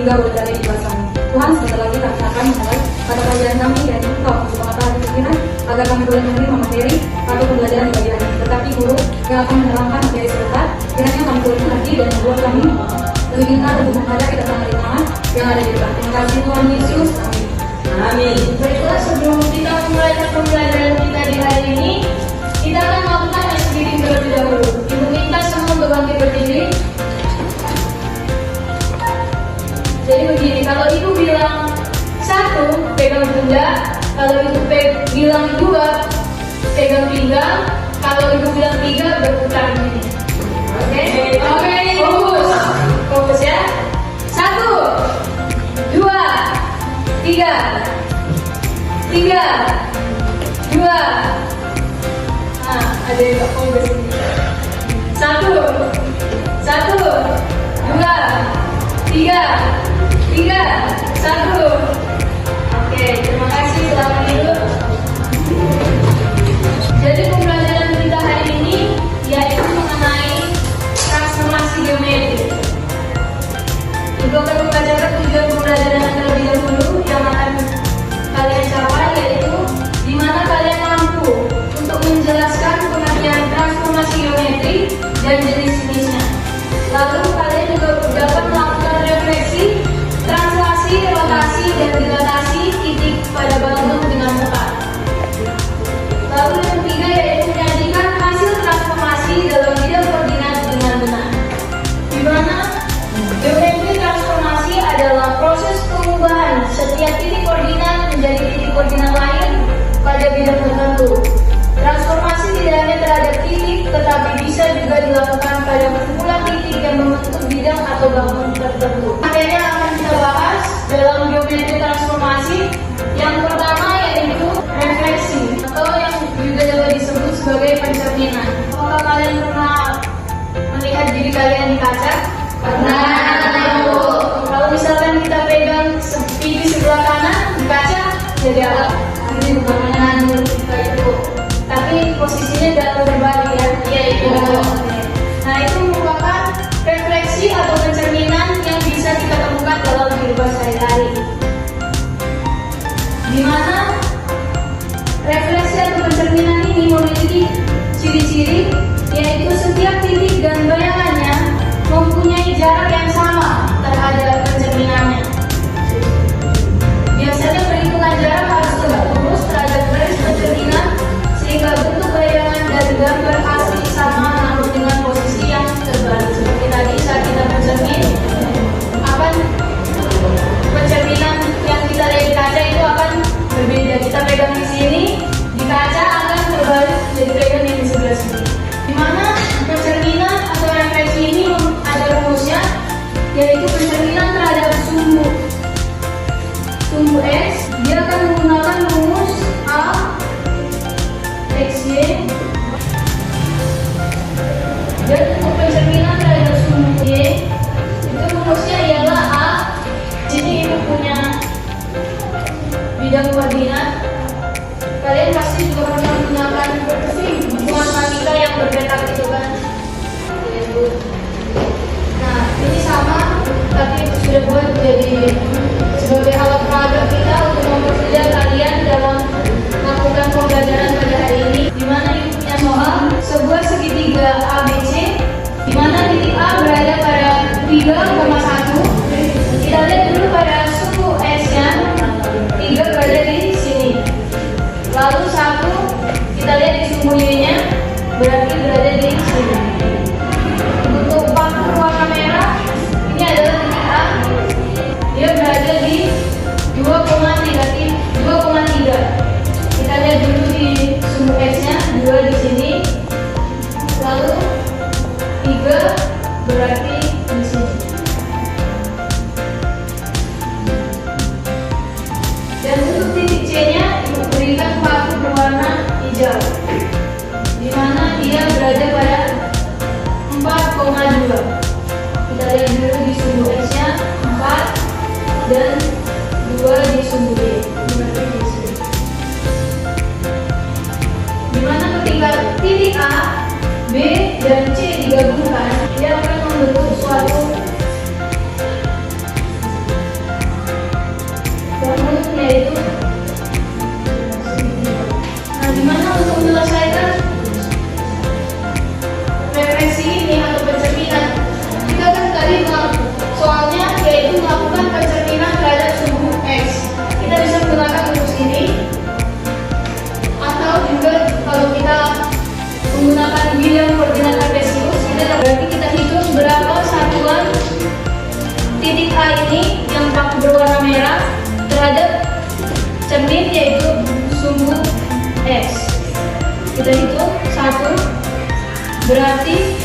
juga berada di kelas kami. Tuhan, sebentar lagi kami akan memulai pada pelajaran kami, yaitu Engkau untuk pengetahuan pikiran, agar kami boleh menerima materi atau pembelajaran bagi hari ini. Tetapi guru yang akan menerangkan materi sebentar, kiranya kami boleh mengerti dan membuat kami lebih pintar untuk menghadapi tantangan yang ada di depan. Terima kasih Tuhan Yesus. Amin. Amin. Baiklah, sebelum kita memulai pembelajaran kita di hari ini, kita akan melakukan reading terlebih dahulu. Ibu minta semua untuk bangkit berdiri. Jadi begini, kalau ibu bilang 1, pegang pundak. Kalau ibu bilang 2, pegang pinggang. Kalau ibu bilang 3, berputar begini. Oke, fokus. Fokus ya. 1, 2, 3, 2. Nah, ada yang gak fokus ini. 1, 2, 3, 1. Oke, terima kasih. Selamat tidur. Jadi pembelajaran kita hari ini yaitu mengenai transformasi geometri. Ibu akan membacakan tujuan pembelajaran terlebih dahulu yang akan kalian capai, yaitu di mana kalian mampu untuk menjelaskan pengertian transformasi geometri dan jenis-jenisnya. Lalu kalian juga dapat melakukan refleksi, translasi, rotasi, dan dilatasi titik pada balon dengan tepat. Lalu yang ketiga yaitu menyajikan hasil transformasi dalam bidang koordinat dengan benar. Di mana geometri transformasi adalah proses pengubahan setiap titik koordinat menjadi titik koordinat lain pada bidang tertentu. Transformasi tidak hanya terhadap titik, tetapi bisa juga dilakukan pada kumpulan titik yang membentuk bidang atau bangunan tertentu. Materinya akan kita bahas dalam geometri transformasi. Yang pertama yaitu refleksi, atau yang juga dapat disebut sebagai pencerminan. Apakah kalian pernah melihat diri kalian di kaca? Pernah. Kalau misalkan kita pegang pipi sebelah kanan di kaca, jadi apa? Ini bukan kanan kita itu, tapi posisinya dalam berbalik ya. Iya itu. Nah, itu merupakan refleksi atau pencerminan yang bisa kita temukan dalam kehidupan sehari-hari. Di mana refleksi atau pencerminan ini memiliki ciri-ciri, yaitu setiap titik dan bayangannya mempunyai jarak yang sama terhadap pencerminannya. Biasanya perhitungan jarak harus tegak lurus terhadap garis pencerminan sehingga bentuk bayangan dan gambar asli sama namun dengan posisi yang terbalik. Seperti tadi saat kita mencermin, pencerminan yang kita lihat di kaca itu akan berbeda. Kita pegang di sini, di kaca akan terbalik jadi pegang yang di sebelah sini. Dimana pencerminan atau refleksi ini ada rumusnya, yaitu pencerminan terhadap sumbu X, dia akan menggunakan rumus A XY, dan untuk pencerminan terhadap sumbu Y itu rumusnya ialah A. Jadi ibu punya bidang koordinat. Kalian pasti juga pernah menggunakan buku matematika yang berpetak itu kan. Nah, ini sama, tapi sudah buat jadi sebagai alat peraga kita untuk mempermudah kalian dalam melakukan pembelajaran pada hari ini. Di mana ibu punya soal sebuah segitiga ABC, di mana titik A berada pada 3,1. Kita lihat dulu pada sumbu S-nya, 3 berada di sini. Lalu 1 kita lihat di sumbu Y-nya, berarti berada di sini. Untuk paku warna merah, ini adalah titik A, dia berada di 2,3. Kita lihat dulu di sumbu S-nya, 2 di sini. Lalu 3 berarti di sini. Dan untuk titik C-nya ibu berikan paku berwarna hijau, di mana dia berada pada 4,2. Kita lihat dulu di sumbu S-nya 4 dan 2 di sumbu Y. Berarti di sini. Di mana ketika titik A, B, dan C digabungkan, dia akan membentuk suatu bidang koordinat kartesius. Berarti kita hitung berapa satuan titik A ini yang paku berwarna merah terhadap cermin, yaitu sumbu X. Kita hitung 1, berarti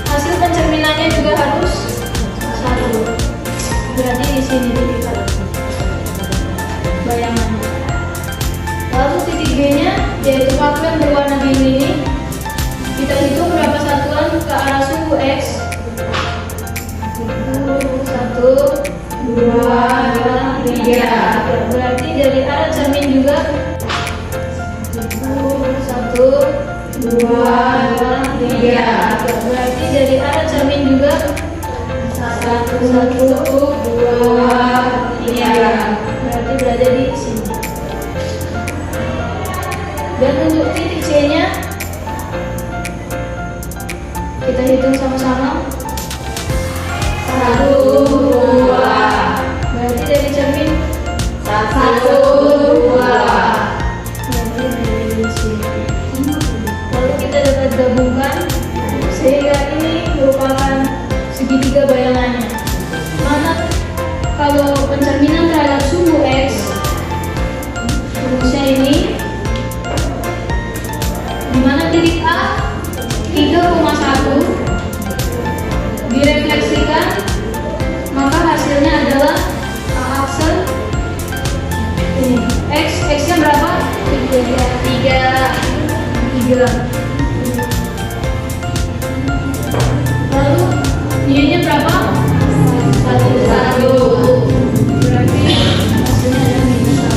hasil pencerminannya juga harus 1. Berarti di sini titik bayangan. Lalu titik B-nya yaitu paku yang berwarna biru ini. Kita hitung berapa satuan ke arah sumbu X. 1, 2, 3. Berarti dari arah cermin juga 1, 2, 3. Berarti dari arah cermin juga 1, 2, 3. Berarti berada di sini. Dan untuk titik C-nya kita hitung sama-sama. 1, 2. Berarti dari cermin 1, 2. Berarti dari sini. Lalu kita dapat gabungkan sehingga ini merupakan segitiga bayangannya. Mana kalau pencerminan terhadap sumbu X, rumusnya ini, dimana titik A 3,1 direfleksikan, maka hasilnya adalah A aksen ini. X-nya berapa? 3. Lalu Y-nya berapa? 1. Berarti hasilnya adalah minus 1.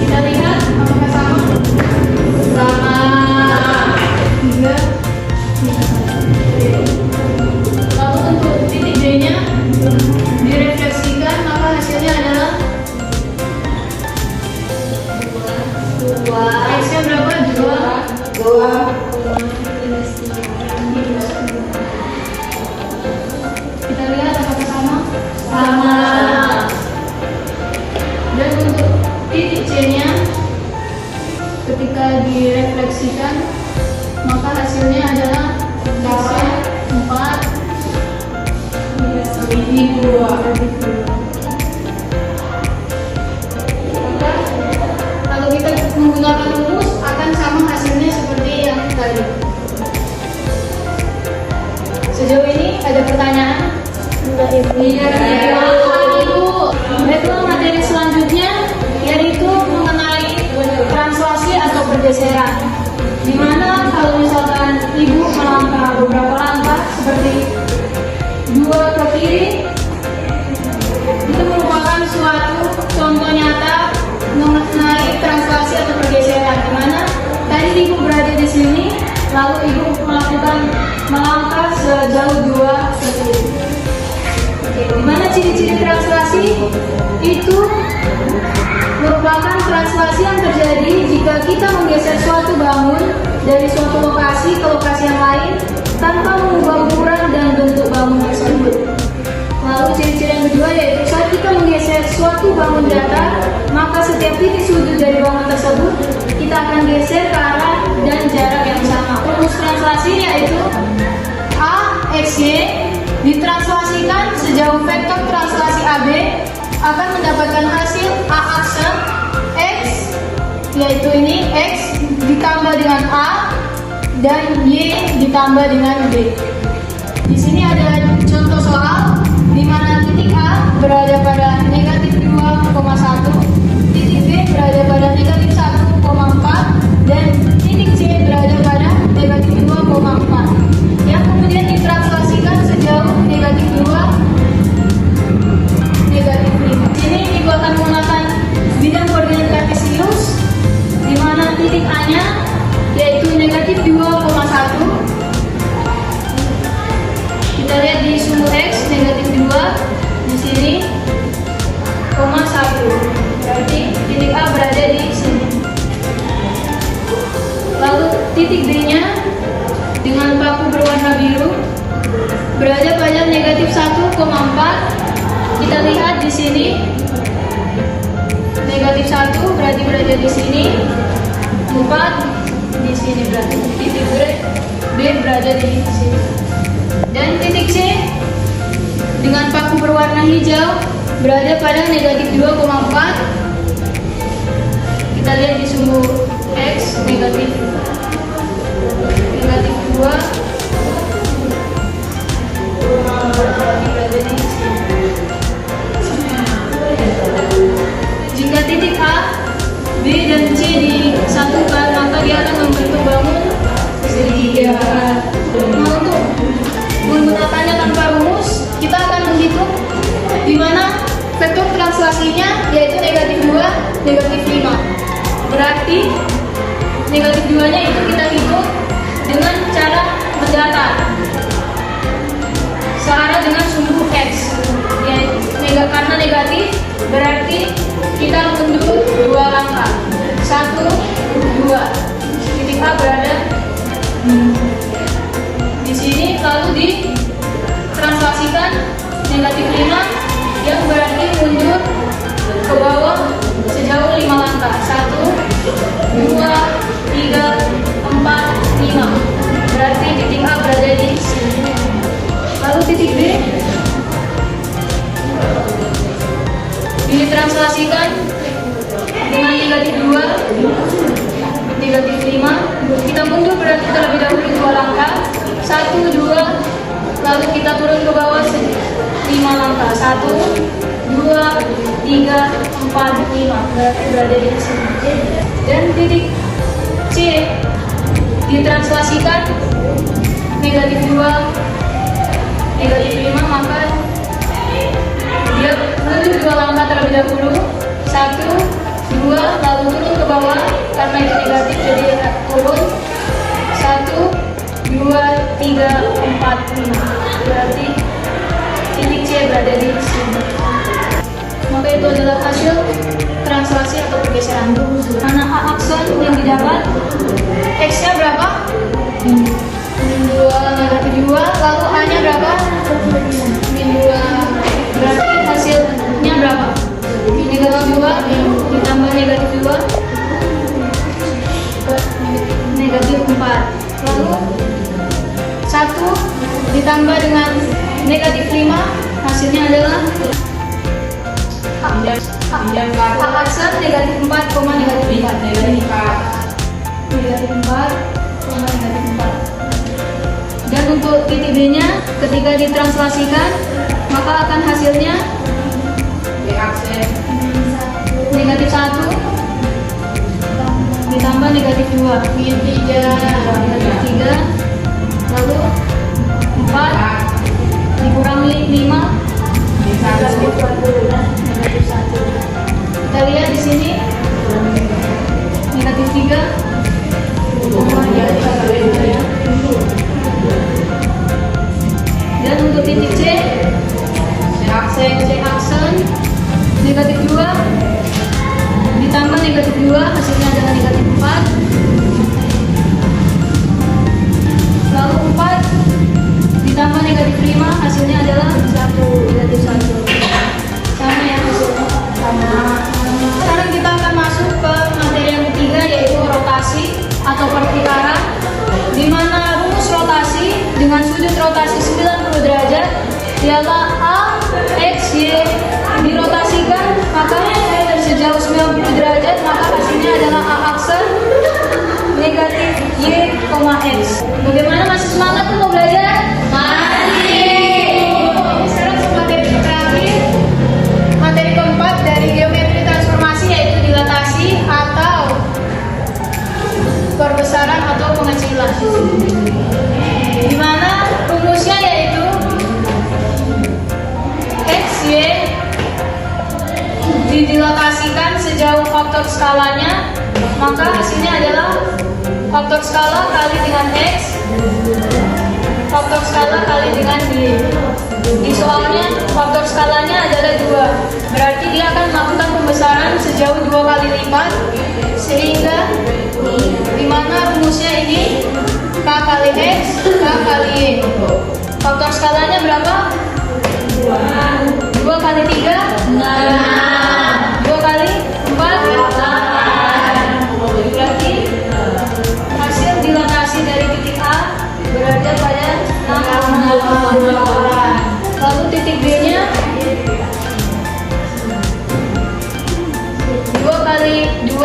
Kita lihat apakah sama? Sama. 3. Lalu untuk titik D-nya direfleksikan, maka hasilnya adalah 2. X-nya berapa? 2. Kita lihat apakah sama? Sama. Dan untuk titik C-nya ketika direfleksikan, maka hasilnya adalah X-nya 4. Ini 2. Maka kalau kita menggunakan rumus akan sama hasilnya seperti yang tadi. Sejauh ini ada pertanyaan? Iya. Baiklah, materi selanjutnya yaitu mengenai translasi atau pergeseran. Dimana kalau misalkan ibu melangkah beberapa langkah seperti 2 ke kiri, itu merupakan suatu contoh nyata mengenai translasi atau pergeseran. Dimana tadi ibu berada di sini, lalu ibu melakukan melangkah sejauh 2 ke kiri. Dimana ciri-ciri translasi itu merupakan translasi yang terjadi jika kita menggeser suatu bangun dari suatu lokasi ke lokasi yang lain tanpa mengubah ukuran dan bentuk bangun tersebut. Lalu ciri-ciri yang kedua yaitu saat kita menggeser suatu bangun datar, maka setiap titik sudut dari bangun tersebut kita akan geser ke arah dan jarak yang sama. Rumus translasi yaitu A X Y ditranslasikan sejauh vektor translasi AB akan mendapatkan hasil A aksen X, yaitu ini X ditambah dengan A dan Y ditambah dengan B. Di sini ada contoh soal di mana titik A berada pada negatif 2,1, titik B berada pada negatif 1,4 dan titik C berada pada negatif 2,4 yang kemudian ditranslasikan sejauh negatif 2, negatif 5. Ini ibu akan menggunakan bidang koordinat kartesius di mana titik A-nya yaitu negatif 2,1. Kita lihat di sumbu X negatif 2 di sini, koma 1. Berarti titik A berada di sini. Lalu titik B-nya dengan paku berwarna biru berada pada negatif 1,4. Kita lihat di sini negatif 1 berarti berada di sini. Di 4 di sini berarti titik B berada di sini. Dan titik C dengan paku berwarna hijau berada pada negatif 2,4. Kita lihat di sumbu X negatif 2 berada di sini. Jika titik A, B dan C disatukan, maka dia akan membentuk bangun segitiga. Nah, untuk menggunakannya tanpa rumus, kita akan menghitung di mana vektor translasinya yaitu negatif 2, negatif 5. Berarti negatif 2-nya itu kita hitung dengan cara mendatar searah dengan sumbu X, yaitu karena negatif berarti kita mundur 2 langkah. 1, 2. Titik A berada di sini, lalu ditranslasikan negatif 5 yang berarti mundur ke bawah sejauh 5 langkah. 1, 2, 3, 4, 5. Berarti titik A berada di sini. Lalu titik B ditranslasikan dengan negatif 2, negatif 5. Kita mundur berarti terlebih dahulu 2 langkah. 1, 2, lalu kita turun ke bawah 5 langkah. 1, 2, 3, 4, 5. Berarti berada di sini. Dan titik C ditranslasikan negatif 2, negatif 5, maka dia mundur 2 langkah terlebih dahulu. 1, 2, lalu turun ke bawah karena itu negatif jadi turun. 1, 2, 3, 4, 5. Berarti titik C berada di sini. Maka itu adalah hasil translasi atau pergeseran. Mana A akson yang didapat? X-nya berapa? 2, negatif 2. Lalu A-nya berapa? Min 2. Berarti hasilnya berapa? Negatif 2 ditambah negatif 2, negatif 4. Lalu 1 ditambah dengan negatif 5, hasilnya adalah A aksen negatif 4, negatif 4. Negatif 4, negatif 4. Dan untuk titik B-nya ketika ditranslasikan maka akan hasilnya negatif 1 ditambah negatif 2, min 3, negatif 3, lalu 4 dikurangi 5, negatif 1. Kita lihat di sini negatif 3, dan untuk titik C aksen negatif 2 ditambah negatif 2, hasilnya adalah negatif 4. Lalu 4 ditambah negatif 5, hasilnya adalah 1, negatif 1. Sama ya hasilnya? Sama. Sekarang kita akan masuk ke materi yang ketiga, yaitu rotasi atau perputaran, di mana rumus rotasi dengan sudut rotasi 90 derajat ialah A, X, Y dirotasikan maka sejauh 90 derajat, maka hasilnya adalah A aksen negatif Y, X. Bagaimana, masih semangat untuk belajar? Masih. Sekarang materi terakhir, materi keempat dari geometri transformasi, yaitu dilatasi atau perbesaran atau pengecilan, di mana rumusnya yaitu X, Y didilatasikan sejauh faktor skalanya, maka hasilnya adalah faktor skala kali dengan X, faktor skala kali dengan Y. Di soalnya faktor skalanya adalah 2, berarti dia akan melakukan pembesaran sejauh 2 kali lipat, sehingga di mana rumusnya ini K kali X, K kali Y. Faktor skalanya berapa? 2 kali 3, 6. 2 kali 4, 8. Berarti Lalu titik B-nya 2 kali 2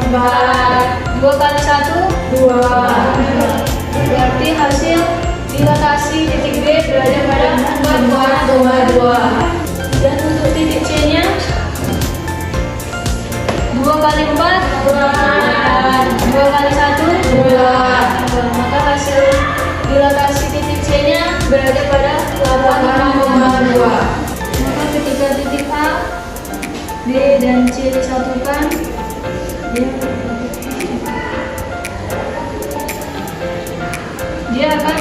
4, 2 kali 1 2. Berarti hasil dilatasi titik B berada pada 4,2. Dan untuk titik C-nya 2 kali 4 2 kali 1 2. Maka hasil dilatasi titik C-nya berada pada 8,2. Maka ketika titik A, B, dan C disatukan, dia akan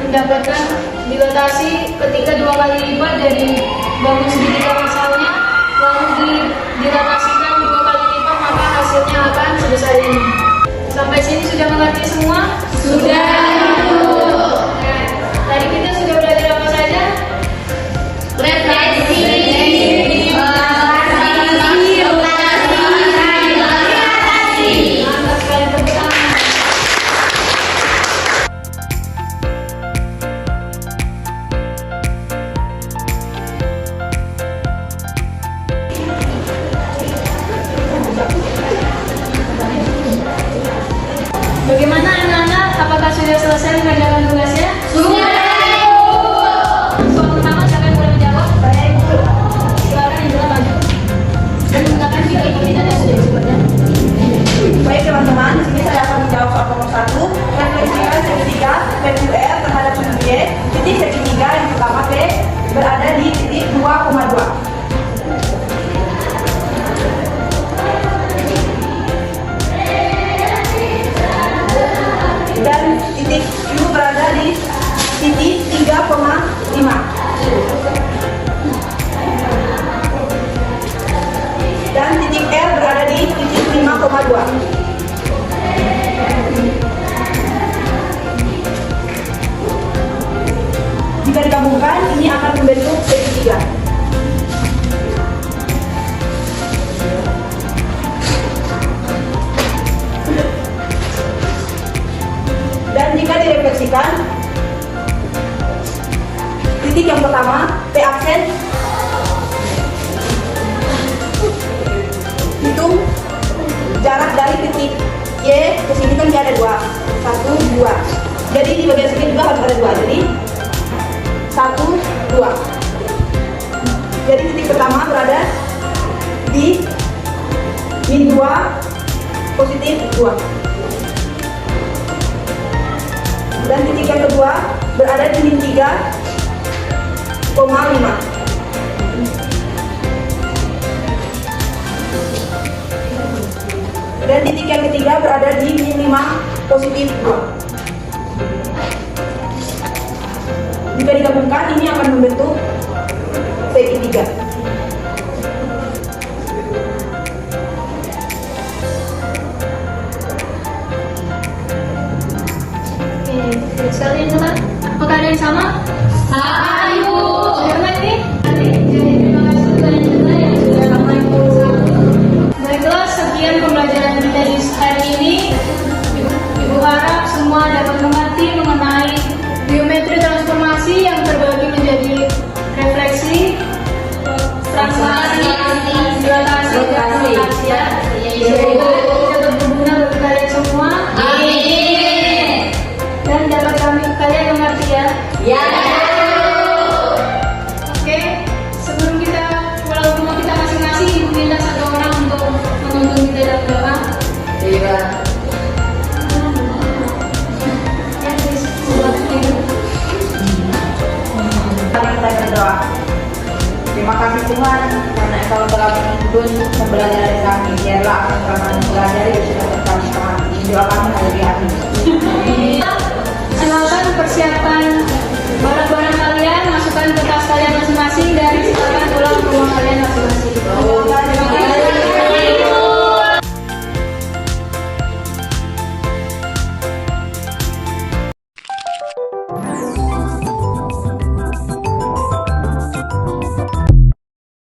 mendapatkan dilatasi ketika 2 kali lipat dari bangun segitiga pasalnya, lalu dilatasikan 2 kali lipat, maka hasilnya akan sebesar ini. Sampai sini sudah mengerti semua? Sudah. Tadi kita sudah belajar apa saja? Refleksi. Mantap sekali, tepuk tangan. Bagaimana anak-anak? Apakah sudah selesai mengerjakan tugasnya? Sudah. Soal pertama siapa yang boleh menjawab? Baik. Silakan Indra maju. Dan menggunakan tiga pertanyaan yang sudah disebutkan. Baik teman-teman, di sini saya akan menjawab soal nomor 1. Refleksikan segitiga PQR terhadap titik Y. Titik segitiga yang pertama P berada di titik 2,2. Dan titik U berada di titik 3,5. Dan titik R berada di titik 5,2. Jika digabungkan, ini akan membentuk segitiga. Dan jika direfleksikan, titik yang pertama P aksen hitung jarak dari titik Y ke sini kan dia ada 2, 1, 2. Jadi di bagian sini juga harus ada 2. Jadi 1, 2. Jadi titik pertama berada di min 2 positif 2. Dan titik yang kedua berada di min 3,5. Dan titik yang ketiga berada di min 5 positif 2. Jika digabungkan, ini akan membentuk segitiga. Oke, sekali teman. Apakah ada yang sama? Ayo. Sudah mengerti? Jadi terima kasih kalian juga yang sudah lama ikut. Baiklah, sekian pembelajaran kita di hari ini. Ibu harap semua dapat mengerti mengenai geometri transformasi yang terbagi menjadi refleksi, transformasi, dilatasi, dan rotasi ya. Semoga dapat berguna bagi kalian semua. Amin. Dan dapat kalian mengerti ya. Ya. Oke, sebelum kita pulang ke rumah kita masing-masing, ibu minta satu orang untuk menuntun kita dalam doa. Iya. Ya, please, buat tidur. Mari kita berdoa. Terima kasih Tuhan karena Engkau telah menuntun pembelajaran kami. Biarlah apa yang kami pelajari sudah kami pahami. Doa kami hari ini.